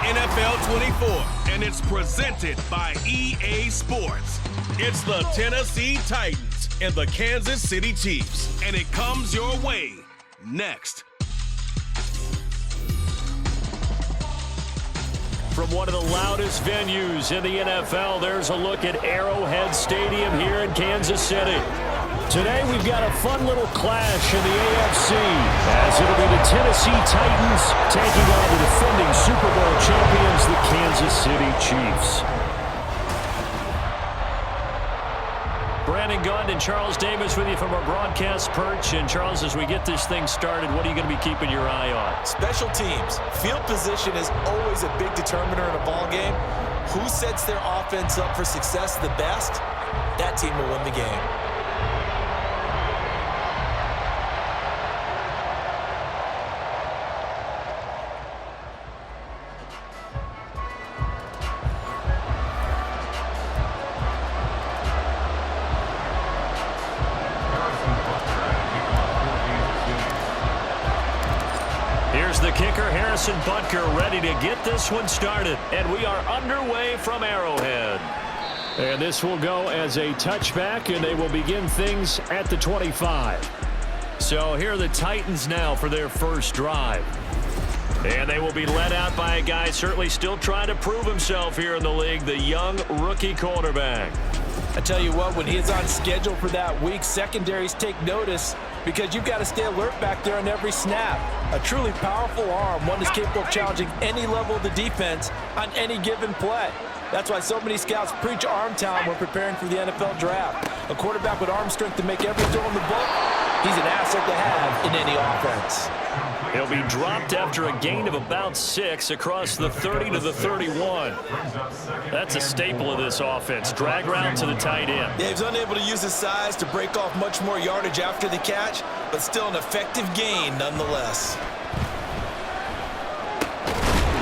NFL 24, and it's presented by EA Sports. It's the Tennessee Titans and the Kansas City Chiefs, and it comes your way next. From one of the loudest venues in the NFL, there's a look at Arrowhead Stadium here in Kansas City. Today we've got a fun little clash in the AFC, as it'll be the Tennessee Titans taking on the defending Super Bowl champions, the Kansas City Chiefs. Brandon Gunn and Charles Davis with you from our broadcast perch. And Charles, as we get this thing started, what are you going to be keeping your eye on? Special teams. Field position is always a big determiner in a ball game. Who sets their offense up for success the best, that team will win the game. Here's the kicker, Harrison Butker, ready to get this one started. And we are underway from Arrowhead. And this will go as a touchback, and they will begin things at the 25. So here are the Titans now for their first drive. And they will be led out by a guy certainly still trying to prove himself here in the league, the young rookie quarterback. I tell you what, when he is on schedule for that week, secondaries take notice because you've got to stay alert back there on every snap. A truly powerful arm, one that's capable of challenging any level of the defense on any given play. That's why so many scouts preach arm talent when preparing for the NFL draft. A quarterback with arm strength to make every throw in the book, he's an asset to have in any offense. He'll be dropped after a gain of about 6 across the 30 to the 31. That's a staple of this offense. Drag route to the tight end. Yeah, he's unable to use his size to break off much more yardage after the catch, but still an effective gain nonetheless.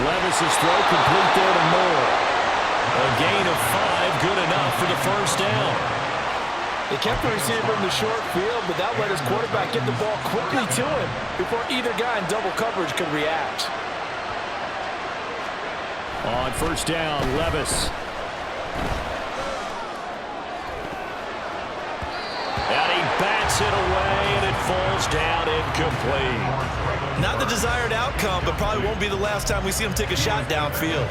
Levis's throw complete there to Moore. A gain of 5, good enough for the first down. They kept the receiver in the short field, but that let his quarterback get the ball quickly to him before either guy in double coverage could react. On first down, Levis. And he bats it away, and it falls down incomplete. Not the desired outcome, but probably won't be the last time we see him take a shot downfield.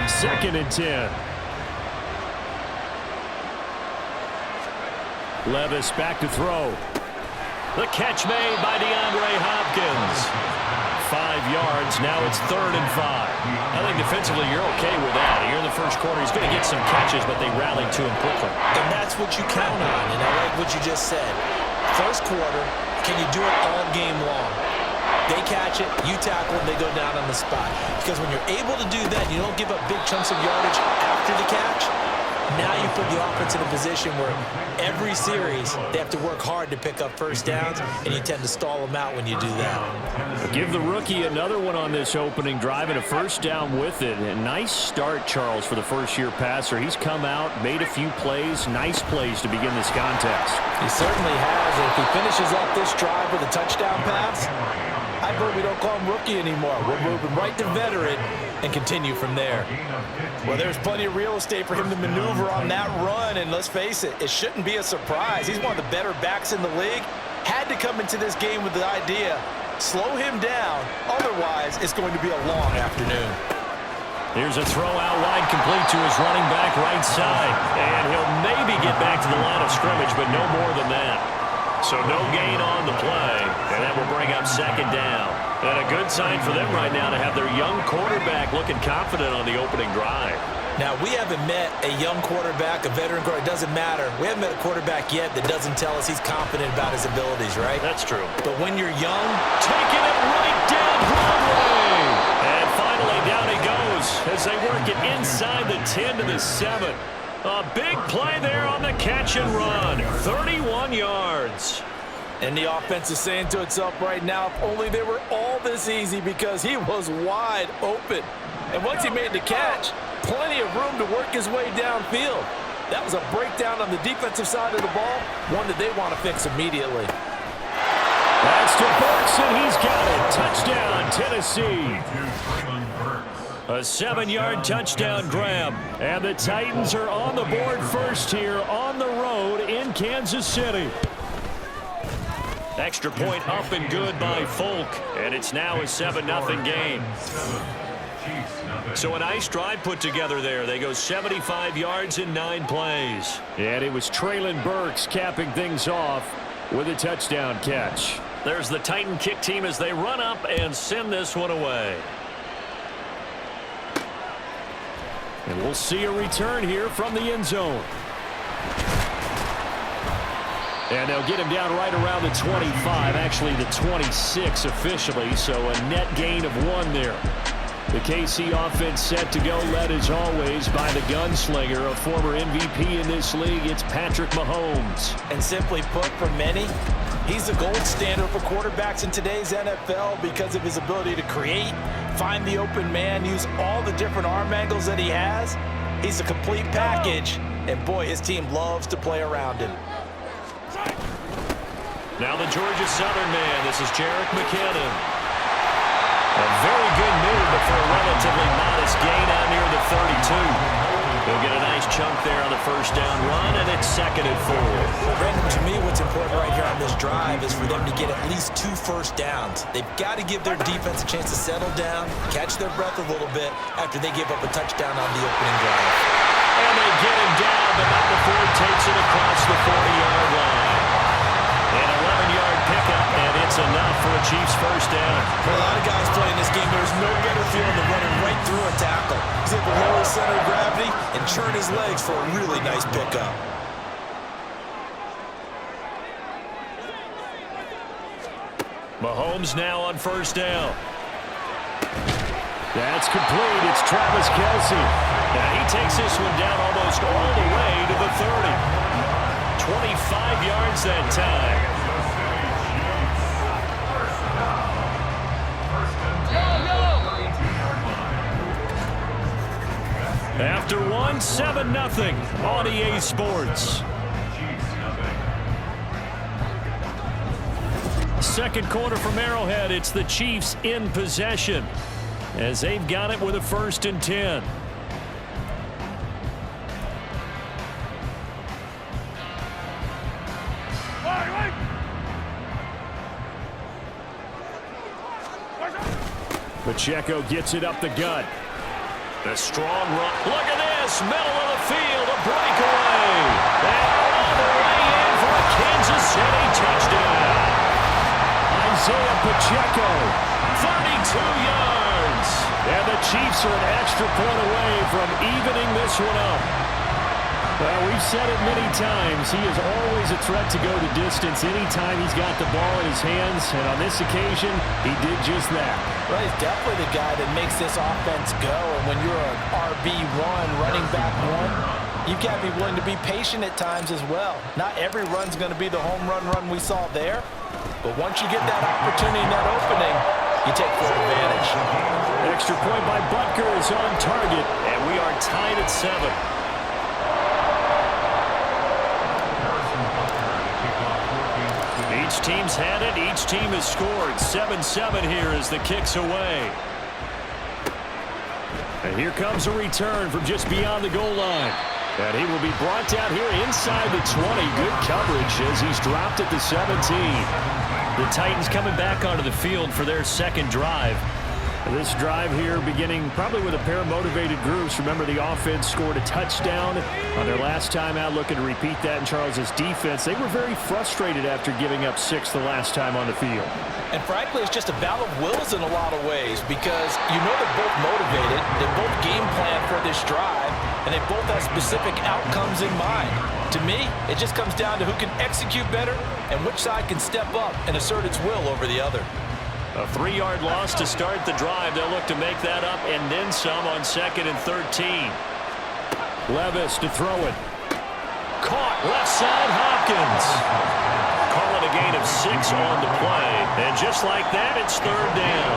2nd and 10. Levis back to throw. The catch made by DeAndre Hopkins. 5 yards. Now it's 3rd and 5. I think defensively you're okay with that. Here in the first quarter, he's going to get some catches, but they rallied to him quickly. And that's what you count on, and I like what you just said. First quarter, can you do it all game long? They catch it, you tackle them, they go down on the spot. Because when you're able to do that, you don't give up big chunks of yardage after the catch. Now you put the offense in a position where every series they have to work hard to pick up first downs, and you tend to stall them out when you do that. Give the rookie another one on this opening drive and a first down with it. A nice start, Charles, for the first-year passer. He's come out, made a few plays, nice plays to begin this contest. He certainly has. And if he finishes off this drive with a touchdown pass, I vote we don't call him rookie anymore. We'll move him right to veteran and continue from there. Well, there's plenty of real estate for him to maneuver on that run, and let's face it, it shouldn't be a surprise. He's one of the better backs in the league. Had to come into this game with the idea, slow him down, otherwise it's going to be a long afternoon. Here's a throw out wide, complete to his running back right side, and he'll maybe get back to the line of scrimmage, but no more than that. So no gain on the play, and that will bring up 2nd down. And a good sign for them right now to have their young quarterback looking confident on the opening drive. Now, we haven't met a young quarterback, a veteran quarterback. It doesn't matter. We haven't met a quarterback yet that doesn't tell us he's confident about his abilities, right? That's true. But when you're young, taking it right down Broadway. And finally down he goes as they work it inside the 10 to the 7. A big play there on the catch and run. 31 yards. And the offense is saying to itself right now, if only they were all this easy, because he was wide open. And once he made the catch, plenty of room to work his way downfield. That was a breakdown on the defensive side of the ball, one that they want to fix immediately. That's to Burks, and he's got it. Touchdown, Tennessee. A A 7-yard touchdown grab. And the Titans are on the board first here on the road in Kansas City. Extra point up and good by Folk. And it's now a 7-0 game. So a nice drive put together there. They go 75 yards in 9 plays. And it was Traylon Burks capping things off with a touchdown catch. There's the Titan kick team as they run up and send this one away. And we'll see a return here from the end zone. And they'll get him down right around the 25, actually the 26 officially, so a net gain of 1 there. The KC offense set to go, led as always by the gunslinger, a former MVP in this league. It's Patrick Mahomes. And simply put, for many, he's the gold standard for quarterbacks in today's NFL because of his ability to create, find the open man, use all the different arm angles that he has. He's a complete package, and boy, his team loves to play around him. Now the Georgia Southern man, this is Jerick McKinnon. A very good move, but for a relatively modest gain out near the 32. He'll get a nice chunk there on the first down run, and it's 2nd and 4. Brandon, to me, what's important right here on this drive is for them to get at least 2 first downs. They've got to give their defense a chance to settle down, catch their breath a little bit after they give up a touchdown on the opening drive. And they get him down, but not before he takes it across the 40-yard line. An 11-yard pickup, and it's enough for a Chiefs first down. For a lot of guys playing this game, there's no better feeling than running right through a tackle. He's able to lower his center of gravity and churn his legs for a really nice pickup. Mahomes now on first down. That's complete. It's Travis Kelce. Now he takes this one down almost all the way to the 30. 25 yards that time. After 1, 7-0 on EA Sports. Second quarter from Arrowhead. It's the Chiefs in possession as they've got it with a 1st and 10. Pacheco gets it up the gut. A strong run. Look at this. Middle of the field. A breakaway. And on the way in for a Kansas City touchdown. Isaiah Pacheco. 32 yards. And the Chiefs are an extra point away from evening this one up. Well, we've said it many times. He is always a threat to go the distance anytime he's got the ball in his hands. And on this occasion, he did just that. Well, he's definitely the guy that makes this offense go. And when you're an RB1, running back 1, you've got to be willing to be patient at times as well. Not every run's going to be the home run we saw there. But once you get that opportunity, that opening, you take full advantage. Extra point by Butker is on target. And we are tied at 7. Each team's had it. Each team has scored. 7-7 here as the kick's away. And here comes a return from just beyond the goal line. And he will be brought down here inside the 20. Good coverage as he's dropped at the 17. The Titans coming back onto the field for their second drive. This drive here beginning probably with a pair of motivated groups. Remember, the offense scored a touchdown on their last time out, looking to repeat that in Charles's defense. They were very frustrated after giving up 6 the last time on the field. And frankly, it's just a battle of wills in a lot of ways because you know they're both motivated, they both game plan for this drive, and they both have specific outcomes in mind. To me, it just comes down to who can execute better and which side can step up and assert its will over the other. A 3-yard loss to start the drive. They'll look to make that up and then some on 2nd and 13. Levis to throw it. Caught left side, Hopkins. Call it a gain of 6 on the play. And just like that, it's 3rd down.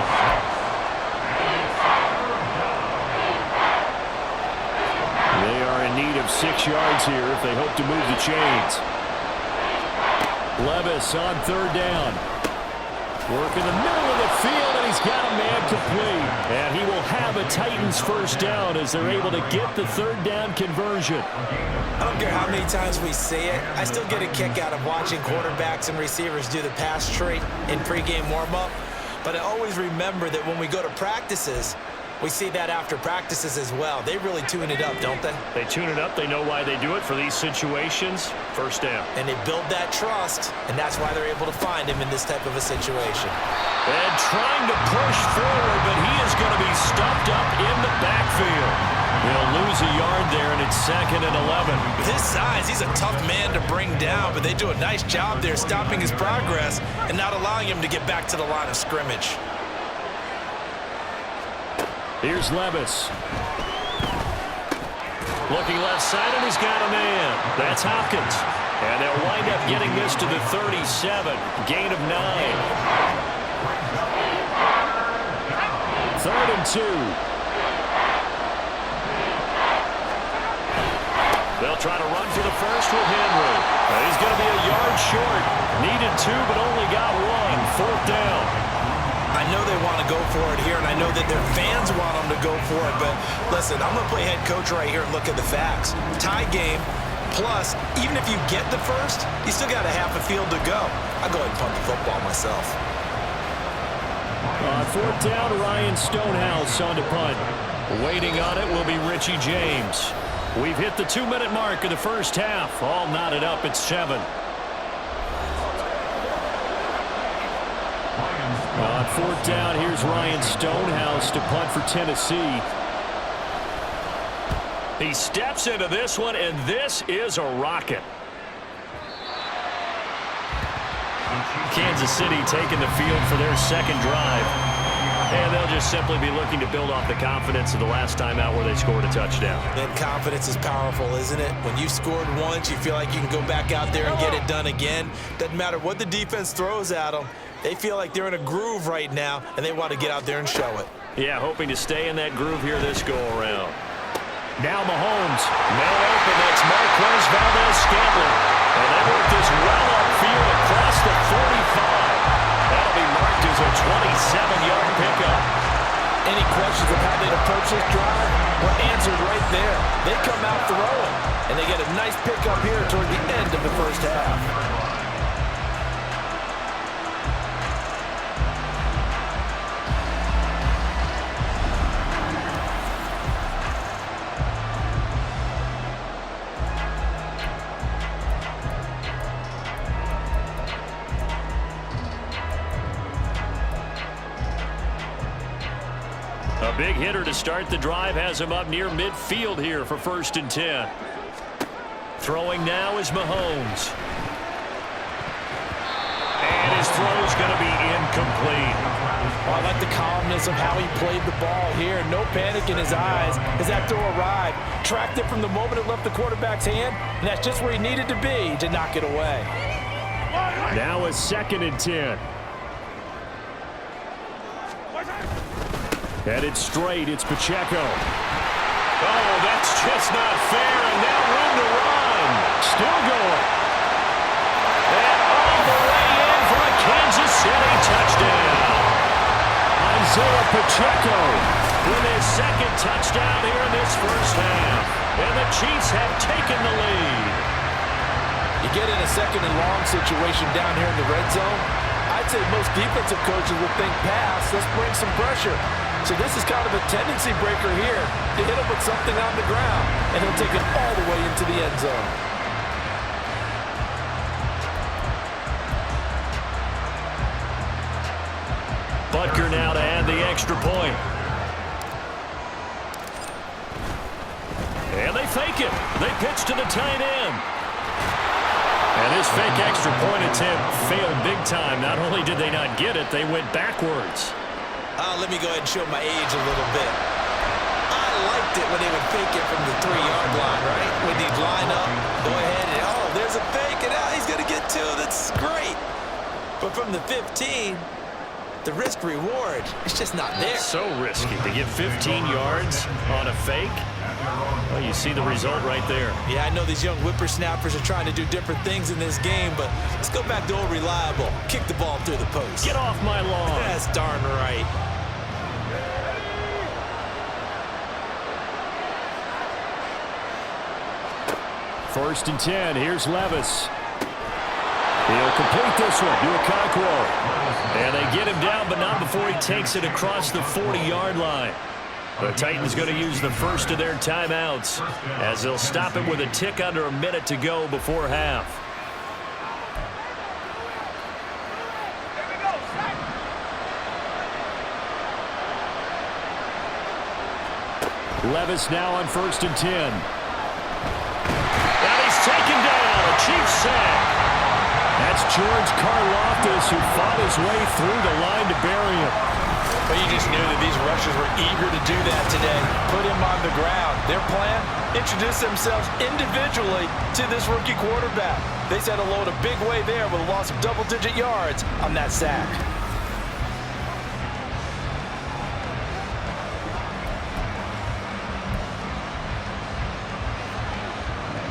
They are in need of 6 yards here if they hope to move the chains. Levis on 3rd down. Work in the middle of the field, and he's got a man complete. And he will have a Titans first down as they're able to get the third down conversion. I don't care how many times we say it, I still get a kick out of watching quarterbacks and receivers do the pass tree in pregame warm-up. But I always remember that when we go to practices, we see that after practices as well. They really tune it up, don't they? They tune it up. They know why they do it for these situations. First down. And they build that trust, and that's why they're able to find him in this type of a situation. And trying to push forward, but he is going to be stuffed up in the backfield. He'll lose a yard there, and it's 2nd and 11. With his size, he's a tough man to bring down, but they do a nice job there stopping his progress and not allowing him to get back to the line of scrimmage. Here's Levis. Looking left side, and he's got a man. That's Hopkins. And they'll wind up getting this to the 37. Gain of 9. 3rd and 2. They'll try to run for the first with Henry. He's going to be a yard short. Needed 2, but only got 1. 4th down. I know they want to go for it here, and I know that their fans want them to go for it, but listen, I'm going to play head coach right here and look at the facts. Tie game, plus, even if you get the first, you still got a half a field to go. I'll go ahead and punt the football myself. 4th down, Ryan Stonehouse on to punt. Waiting on it will be Richie James. We've hit the 2-minute mark of the first half. All knotted up at 7. On 4th down, here's Ryan Stonehouse to punt for Tennessee. He steps into this one, and this is a rocket. Kansas City taking the field for their second drive. And they'll just simply be looking to build off the confidence of the last time out where they scored a touchdown. And confidence is powerful, isn't it? When you scored once, you feel like you can go back out there and get it done again. Doesn't matter what the defense throws at them. They feel like they're in a groove right now, and they want to get out there and show it. Yeah, hoping to stay in that groove here this go-around. Now Mahomes. Man open, that's Marquez Valdez-Scantling. And they work this well upfield across the 45. That'll be marked as a 27-yard pickup. Any questions of how they'd approach this drive? Well, answered right there. They come out throwing, and they get a nice pickup here toward the end of the first half. A big hitter to start the drive has him up near midfield here for 1st and 10. Throwing now is Mahomes. And his throw's going to be incomplete. Oh, I like the calmness of how he played the ball here. No panic in his eyes as that throw arrived. Tracked it from the moment it left the quarterback's hand, and that's just where he needed to be to knock it away. Now a 2nd and 10. Headed straight, it's Pacheco. Oh, that's just not fair, and now room to run. Still going. And all the way in for a Kansas City touchdown. Isaiah Pacheco with his 2nd touchdown here in this first half. And the Chiefs have taken the lead. You get in a 2nd and long situation down here in the red zone, I'd say most defensive coaches would think pass, let's bring some pressure. So this is kind of a tendency breaker here to hit him with something on the ground, and he'll take it all the way into the end zone. Butker now to add the extra point. And they fake it. They pitch to the tight end. And this fake extra point attempt failed big time. Not only did they not get it, they went backwards. Let me go ahead and show my age a little bit. I liked it when they would fake it from the 3-yard line, right? When they'd line up, go ahead, and oh, there's a fake, and now he's going to get 2. That's great. But from the 15, the risk-reward is just not there. So risky to get 15 yards on a fake. Well, you see the result right there. Yeah, I know these young whippersnappers are trying to do different things in this game, but let's go back to old reliable. Kick the ball through the post. Get off my lawn. That's darn right. First and 10. Here's Levis. He'll complete this one to Okonkwo. And they get him down, but not before he takes it across the 40-yard line. The Titans going to use the first of their timeouts as they'll stop it with a tick under a minute to go before half. Levis now on first and 10. And he's taken down. A Chiefs sack. That's George Karlaftis who fought his way through the line to bury him. But you just knew that these rushers were eager to do that today. Put him on the ground. Their plan, introduce themselves individually to this rookie quarterback. They set a load a big way there with a loss of double-digit yards on that sack.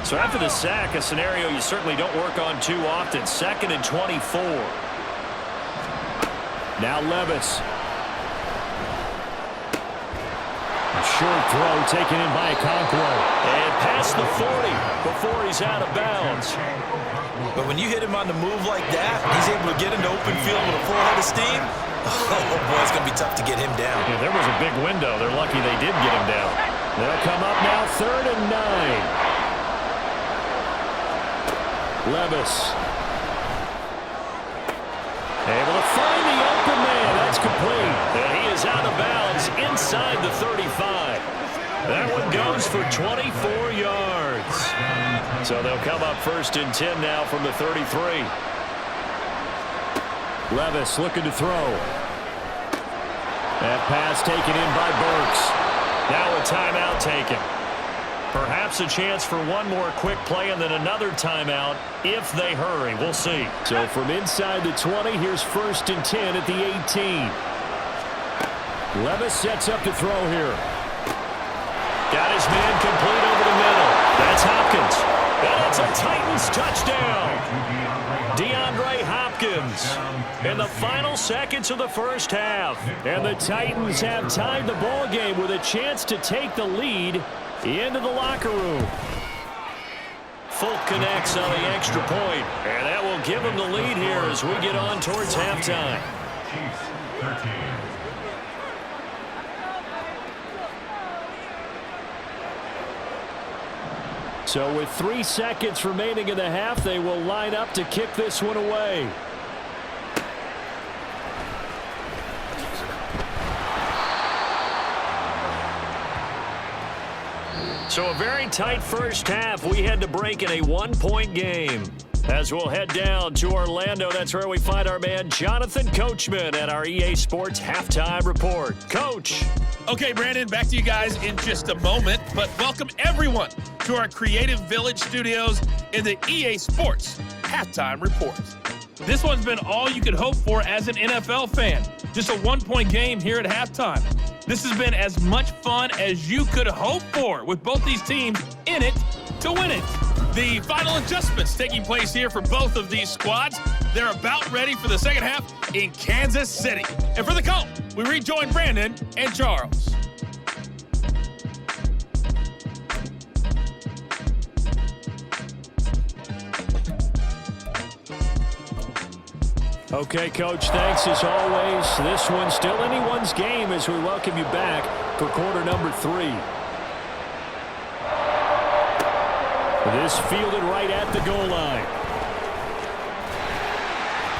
So after the sack, a scenario you certainly don't work on too often. 2nd and 24. Now Levis. A short throw taken in by Okonkwo. And past the 40 before he's out of bounds. But when you hit him on the move like that, he's able to get into open field with a full head of steam. Oh, boy, it's going to be tough to get him down. Yeah, there was a big window. They're lucky they did get him down. They'll come up now 3rd and 9. Levis. Able to find the open man. That's complete. And he is out of bounds inside the 35. That one goes for 24 yards. So they'll come up 1st and 10 now from the 33. Levis looking to throw. That pass taken in by Burks. Now a timeout taken. Perhaps a chance for one more quick play and then another timeout if they hurry. We'll see. So from inside the 20, here's 1st and 10 at the 18. Levis sets up to throw here. Got his man complete over the middle. That's Hopkins. And it's a Titans touchdown. DeAndre Hopkins in the final seconds of the first half. And the Titans have tied the ball game with a chance to take the lead into the locker room. Folk connects on the extra point, and that will give him the lead here as we get on towards halftime. So with 3 seconds remaining in the half, they will line up to kick this one away. So a very tight first half. We had to break in a 1-point game. As we'll head down to Orlando, that's where we find our man Jonathan Coachman at our EA Sports Halftime Report. Coach. Okay, Brandon, back to you guys in just a moment, but welcome everyone to our Creative Village studios in the EA Sports Halftime Report. This one's been all you could hope for as an NFL fan. Just a 1-point game here at halftime. This has been as much fun as you could hope for with both these teams in it to win it. The final adjustments taking place here for both of these squads. They're about ready for the second half in Kansas City. And for the call, we rejoin Brandon and Charles. Okay, Coach, thanks as always. This one's still anyone's game as we welcome you back for quarter number 3. This fielded right at the goal line.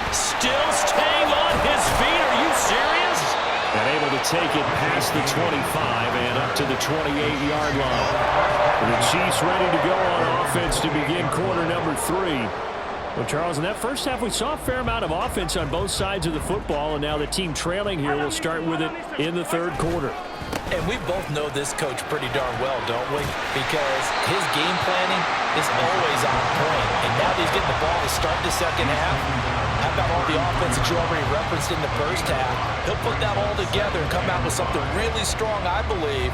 Still staying on his feet. Are you serious? And able to take it past the 25 and up to the 28-yard line. The Chiefs ready to go on offense to begin quarter number 3. Well, Charles, in that first half, we saw a fair amount of offense on both sides of the football, and now the team trailing here will start with it in the third quarter. And we both know this coach pretty darn well, don't we? Because his game planning is always on point. And now that he's getting the ball to start the second half, how about all the offense that you already referenced in the first half? He'll put that all together and come out with something really strong, I believe,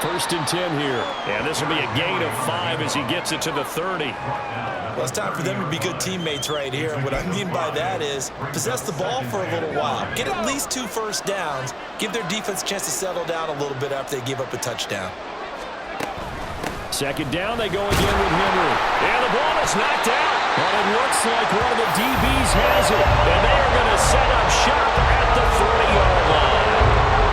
1st and 10 here. And this will be a gain of 5 as he gets it to the 30. Well, it's time for them to be good teammates right here. And what I mean by that is possess the ball for a little while. Get at least 2 first downs. Give their defense a chance to settle down a little bit after they give up a touchdown. 2nd down, they go again with Henry. And the ball is knocked out. And it looks like one of the DBs has it. And they are going to set up shop at the 40-yard line.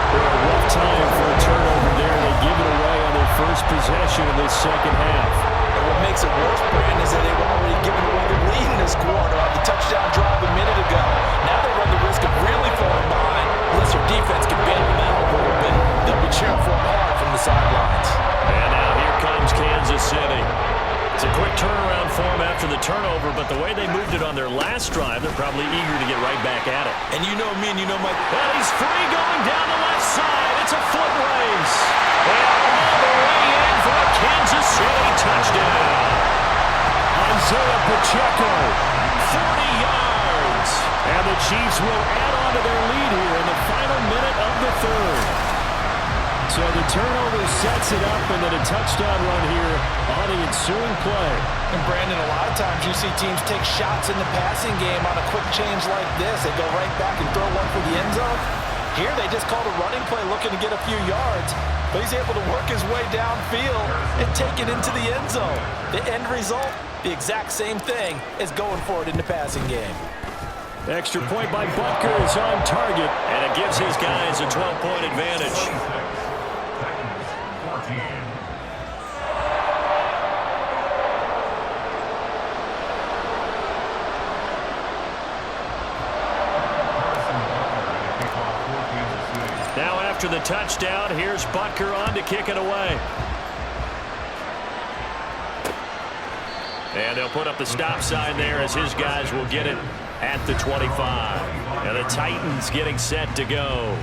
A rough time for a turnover there. They give it away on their first possession in this second half. And what makes it worse, Brandon, is that they were already giving away the lead in this quarter on the touchdown drive a minute ago. Now they run the risk of really falling behind. Unless their defense can bail them out a little bit, they'll be cheering for them hard from the sidelines. And now here comes Kansas City. It's a quick turnaround for them after the turnover, but the way they moved it on their last drive, they're probably eager to get right back at it. And you know me and you know Mike. And he's free going down the left side. It's a foot race. And all the way in for a Kansas City touchdown. Isaiah Pacheco, 40 yards. And the Chiefs will add on to their lead here in the final minute of the 3rd. So the turnover sets it up, and then a touchdown run here on the ensuing play. And Brandon, a lot of times you see teams take shots in the passing game on a quick change like this. They go right back and throw one for the end zone. Here they just called a running play looking to get a few yards, but he's able to work his way downfield and take it into the end zone. The end result, the exact same thing as going for it in the passing game. Extra point by Butker is on target, and it gives his guys a 12-point advantage. Now after the touchdown, here's Butker on to kick it away. And they'll put up the stop sign there as his guys will get it at the 25. And the Titans getting set to go.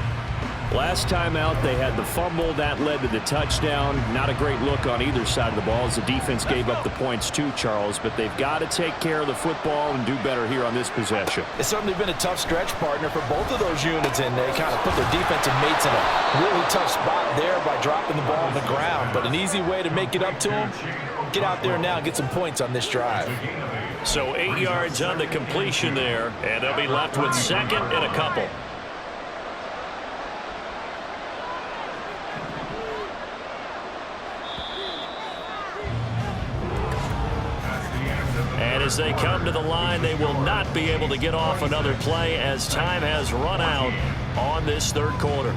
Last time out, they had the fumble. That led to the touchdown. Not a great look on either side of the ball as the defense gave up the points too, Charles. But they've got to take care of the football and do better here on this possession. It's certainly been a tough stretch, partner, for both of those units, and they kind of put their defensive mates in a really tough spot there by dropping the ball on the ground. But an easy way to make it up to them, get out there now and get some points on this drive. So 8 yards on the completion there, and they'll be left with 2nd and a couple. And as they come to the line, they will not be able to get off another play as time has run out on this 3rd quarter.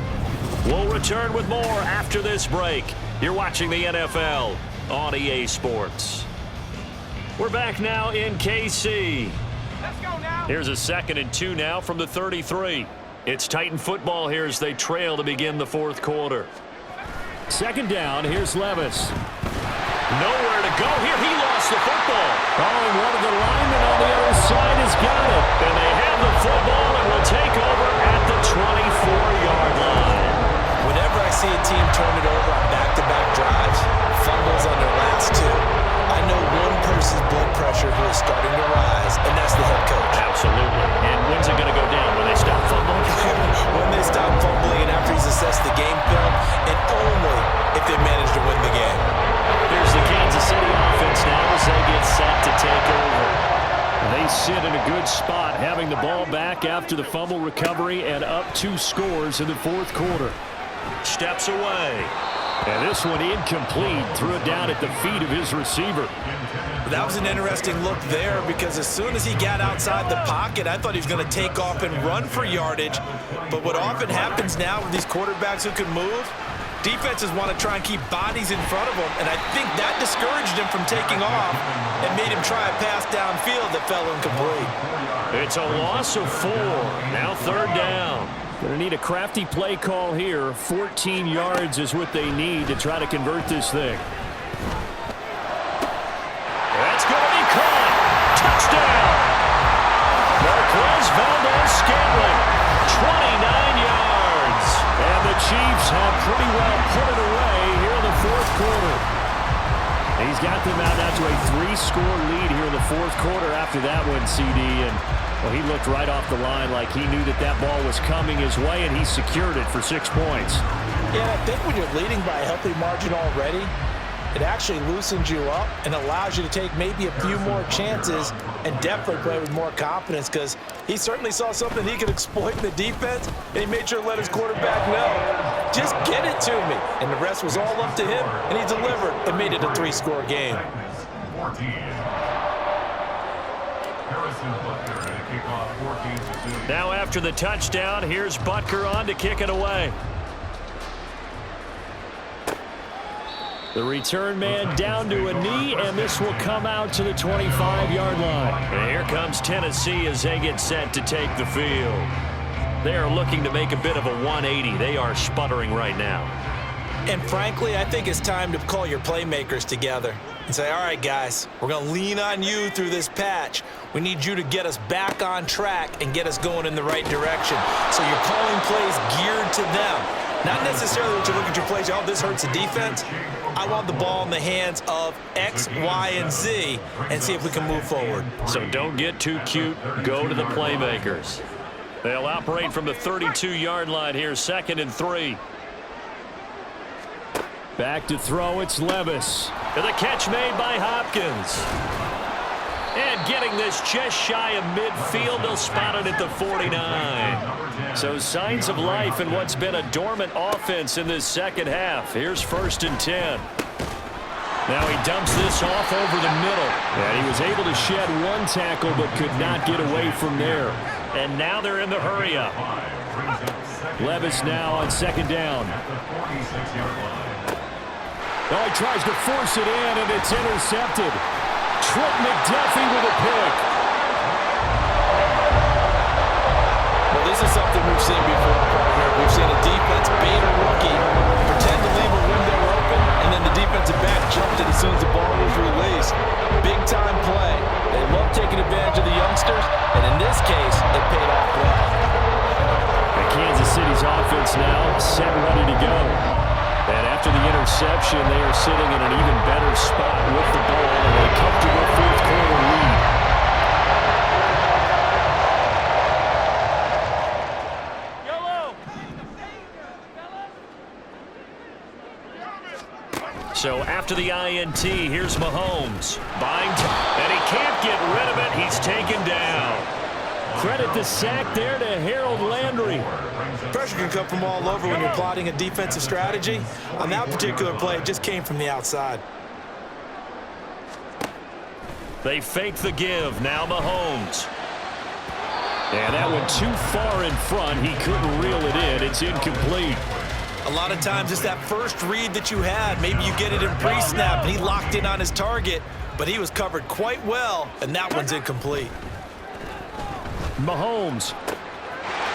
We'll return with more after this break. You're watching the NFL on EA Sports. We're back now in KC. Let's go now. Here's a 2nd and 2 now from the 33. It's Titan football here as they trail to begin the 4th quarter. 2nd down, here's Levis. Nowhere to go here. He lost the football. Oh, and one of the linemen on the other side has got it. And they have the football and will take over at the 24-yard line. Whenever I see a team turn it over on back-to-back drives, fumbles on their last 2, I know one person's blood pressure who is starting to rise, and that's the head coach. Absolutely. And when's it going to go down? When they stop fumbling? When they stop fumbling and after he's assessed the game film, and only if they manage to win the game. Here's the Kansas City offense now as they get set to take over. They sit in a good spot, having the ball back after the fumble recovery and up 2 scores in the 4th quarter. Steps away. And this one incomplete. Threw it down at the feet of his receiver. That was an interesting look there because as soon as he got outside the pocket, I thought he was going to take off and run for yardage. But what often happens now with these quarterbacks who can move, defenses want to try and keep bodies in front of them, and I think that discouraged him from taking off and made him try a pass downfield that fell incomplete. It's a loss of 4. Now 3rd down. Going to need a crafty play call here. 14 yards is what they need to try to convert this thing. That's going to be caught. Touchdown. Marquez Valdez-Scantling, 29 yards. And the Chiefs have pretty well put it away here in the 4th quarter. He's got them out now to a 3-score lead here in the 4th quarter after that one, CD. And well, he looked right off the line like he knew that that ball was coming his way, and he secured it for 6 points. Yeah, I think when you're leading by a healthy margin already, it actually loosens you up and allows you to take maybe a few more chances and definitely play with more confidence, because he certainly saw something he could exploit in the defense, and he made sure to let his quarterback know, just get it to me. And the rest was all up to him, and he delivered and made it a 3-score game. Now after the touchdown, here's Butker on to kick it away. The return man down to a knee, and this will come out to the 25-yard line. And here comes Tennessee as they get set to take the field. They are looking to make a bit of a 180. They are sputtering right now. And frankly, I think it's time to call your playmakers together and say, all right, guys, we're going to lean on you through this patch. We need you to get us back on track and get us going in the right direction. So you're calling plays geared to them. Not necessarily that you look at your plays, oh, this hurts the defense. I want the ball in the hands of X, Y, and Z and see if we can move forward. So don't get too cute. Go to the playmakers. They'll operate from the 32-yard line here, 2nd and 3. Back to throw, it's Levis. And the catch made by Hopkins. And getting this just shy of midfield, they'll spot it at the 49. So signs of life in what's been a dormant offense in this second half. Here's 1st and 10. Now he dumps this off over the middle. And he was able to shed one tackle but could not get away from there. And now they're in the hurry-up. Levis now on 2nd down. Oh, he tries to force it in, and it's intercepted. Trent McDuffie with a pick. Well, this is something we've seen before, partner. We've seen a defense bait a rookie, pretend to leave a window open, and then the defensive back jumped it as soon as the ball was released. Big-time play. They love taking advantage of the youngsters, and in this case, it paid off well. And Kansas City's offense now set ready to go. And after the interception, they are sitting in an even better spot with the ball and a comfortable 4th-quarter lead. So after the INT, here's Mahomes. Bind, and he can't get rid of it. He's taken down. Credit the sack there to Harold Landry. Pressure can come from all over when you're plotting a defensive strategy. On that particular play, it just came from the outside. They fake the give. Now Mahomes. And that went too far in front. He couldn't reel it in. It's incomplete. A lot of times it's that first read that you had. Maybe you get it in pre-snap, and he locked in on his target, but he was covered quite well, and that one's incomplete. Mahomes.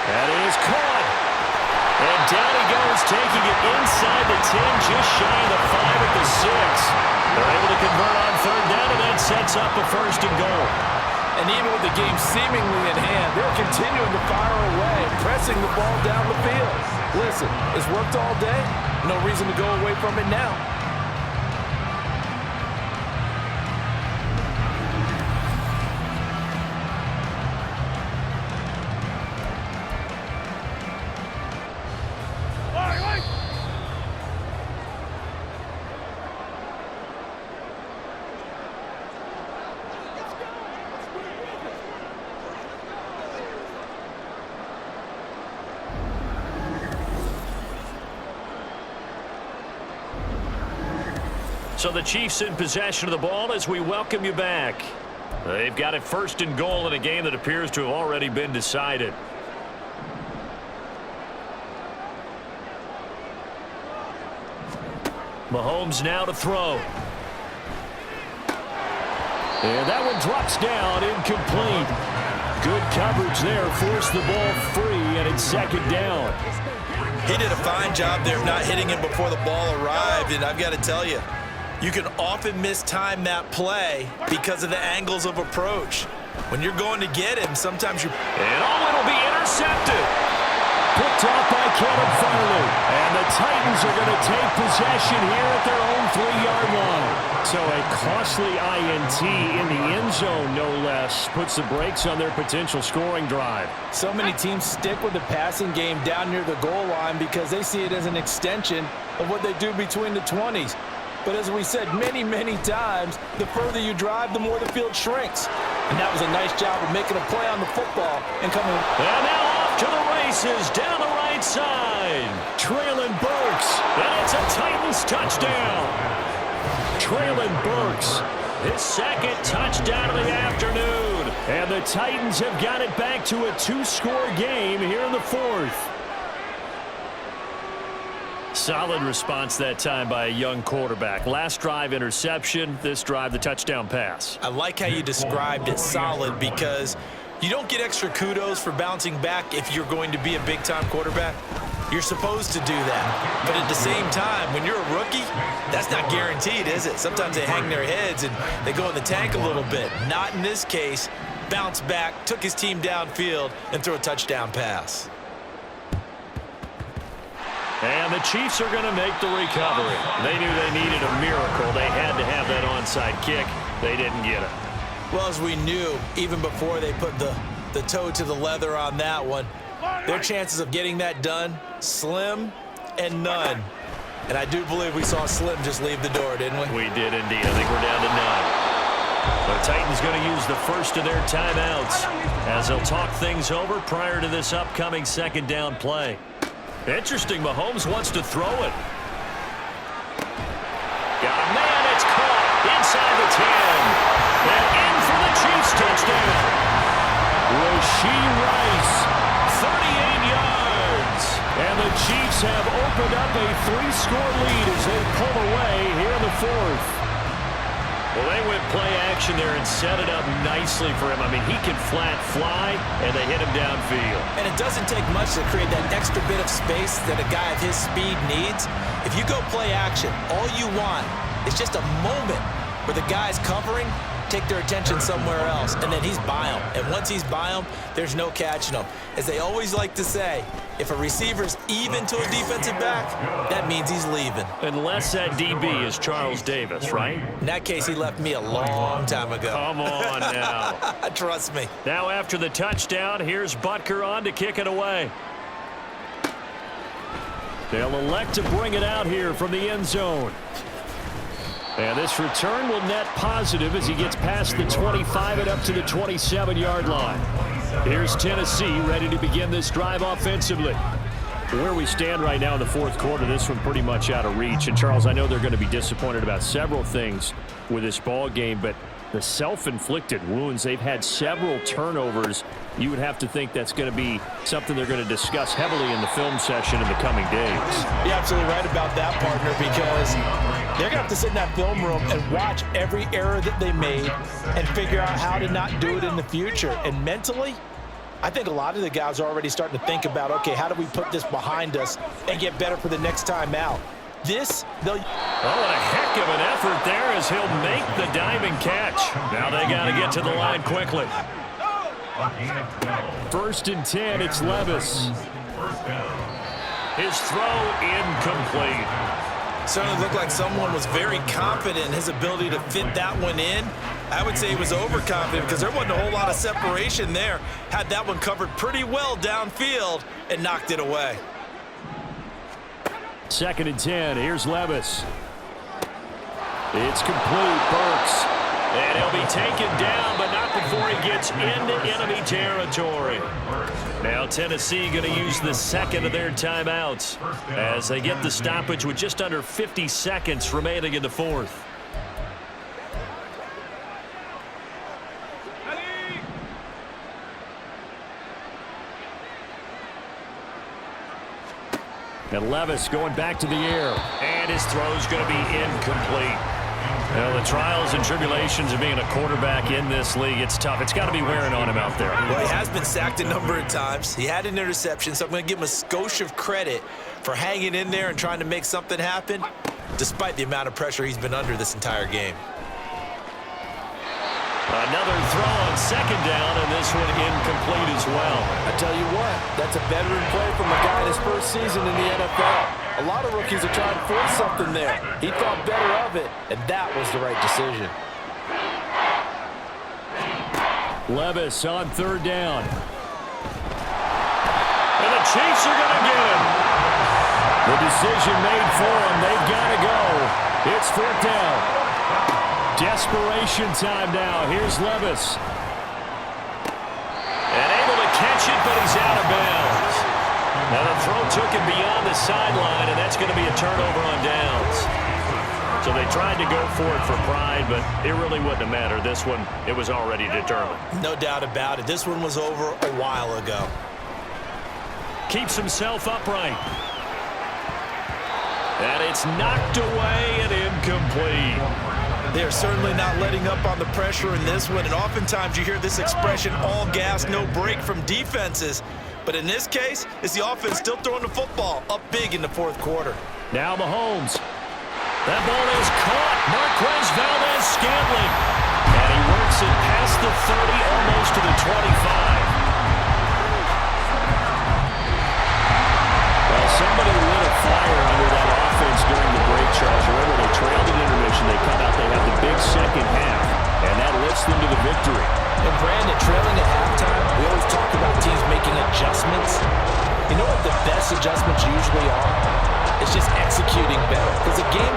That is caught. And down he goes, taking it inside the 10, just shy of the 5 at the 6. They're able to convert on 3rd down, and that sets up a 1st and goal. And even with the game seemingly in hand, they're continuing to fire away, pressing the ball down the field. Listen, it's worked all day. No reason to go away from it now. So the Chiefs in possession of the ball as we welcome you back. They've got it 1st and goal in a game that appears to have already been decided. Mahomes now to throw. And that one drops down, incomplete. Good coverage there, forced the ball free, and it's 2nd down. He did a fine job there of not hitting him before the ball arrived, and I've got to tell you, you can often mistime that play because of the angles of approach. When you're going to get him, sometimes you... And it'll be intercepted. Picked off by Caleb Farley. And the Titans are going to take possession here at their own 3-yard line. So a costly INT in the end zone, no less, puts the brakes on their potential scoring drive. So many teams stick with the passing game down near the goal line because they see it as an extension of what they do between the 20s. But as we said many, many times, the further you drive, the more the field shrinks. And that was a nice job of making a play on the football and coming. And now off to the races down the right side. Traylon Burks. And it's a Titans touchdown. Traylon Burks, his second touchdown of the afternoon. And the Titans have got it back to a 2-score game here in the 4th. Solid response that time by a young quarterback. Last drive, interception. This drive, the touchdown pass. I like how you described it solid because you don't get extra kudos for bouncing back if you're going to be a big-time quarterback. You're supposed to do that. But at the same time, when you're a rookie, that's not guaranteed, is it? Sometimes they hang their heads and they go in the tank a little bit. Not in this case. Bounced back, took his team downfield, and threw a touchdown pass. And the Chiefs are going to make the recovery. They knew they needed a miracle. They had to have that onside kick. They didn't get it. Well, as we knew, even before they put the toe to the leather on that one, their chances of getting that done, slim and none. And I do believe we saw Slim just leave the door, didn't we? We did indeed. I think we're down to 9. The Titans going to use the first of their timeouts as they'll talk things over prior to this upcoming second down play. Interesting, Mahomes wants to throw it. Got a man, it's caught inside the 10. And in for the Chiefs touchdown. Rashee Rice, 38 yards. And the Chiefs have opened up a 3-score lead as they pull away here in the 4th. Well, they went play action there and set it up nicely for him. I mean, he can flat fly, and they hit him downfield. And it doesn't take much to create that extra bit of space that a guy of his speed needs. If you go play action, all you want is just a moment where the guy's covering, take their attention somewhere else, and then he's by him. And once he's by him, there's no catching him. As they always like to say, if a receiver's even to a defensive back, that means he's leaving. Unless that DB is Charles Davis, right? In that case, he left me a long time ago. Come on now. Trust me. Now after the touchdown, here's Butker on to kick it away. They'll elect to bring it out here from the end zone. And this return will net positive as he gets past the 25 and up to the 27-yard line. Here's Tennessee ready to begin this drive offensively. Where we stand right now in the 4th quarter, this one pretty much out of reach. And, Charles, I know they're going to be disappointed about several things with this ball game, but the self-inflicted wounds, they've had several turnovers. You would have to think that's going to be something they're going to discuss heavily in the film session in the coming days. You're absolutely right about that, partner, because they're going to have to sit in that film room and watch every error that they made and figure out how to not do it in the future. And mentally, I think a lot of the guys are already starting to think about, okay, how do we put this behind us and get better for the next time out? They'll... Oh, and a heck of an effort there as he'll make the diving catch. Now they got to get to the line quickly. 1st and 10, it's Levis. His throw incomplete. Certainly looked like someone was very confident in his ability to fit that one in. I would say he was overconfident because there wasn't a whole lot of separation there. Had that one covered pretty well downfield and knocked it away. 2nd and 10, here's Levis. It's complete, Burks. And he'll be taken down, but not before he gets into enemy territory. Now Tennessee going to use the second of their timeouts as they get the stoppage with just under 50 seconds remaining in the 4th. And Levis going back to the air. And his throw's going to be incomplete. Well, the trials and tribulations of being a quarterback in this league, it's tough. It's got to be wearing on him out there. Well, he has been sacked a number of times. He had an interception, so I'm going to give him a skosh of credit for hanging in there and trying to make something happen, despite the amount of pressure he's been under this entire game. Another throw on second down, and this one incomplete as well. I tell you what, that's a veteran play from a guy in his first season in the NFL. A lot of rookies are trying to force something there. He thought better of it, and that was the right decision. Levis on third down. And the Chiefs are going to get him. The decision made for them. They've got to go. It's fourth down. Desperation time now. Here's Levis. And able to catch it, but he's out of bounds. Now the throw took him beyond the sideline, and that's going to be a turnover on downs. So they tried to go for it for pride, but it really wouldn't have mattered. This one, it was already determined. No doubt about it. This one was over a while ago. Keeps himself upright. And it's knocked away and incomplete. They're certainly not letting up on the pressure in this one, and oftentimes you hear this expression, all gas, no break from defenses. But in this case, it's the offense still throwing the football up big in the fourth quarter. Now Mahomes. That ball is caught. Marquez Valdez-Scantling. And he works it past the 30, almost to the 25. Well, somebody lit a fire under that offense during the break, Charles. Remember, they trailed in intermission. They come out, they have the big second half, and that lifts them to the victory. And Brandon, trailing at halftime, we always talk about teams making adjustments. You know what the best adjustments usually are? It's just executing better. Because a game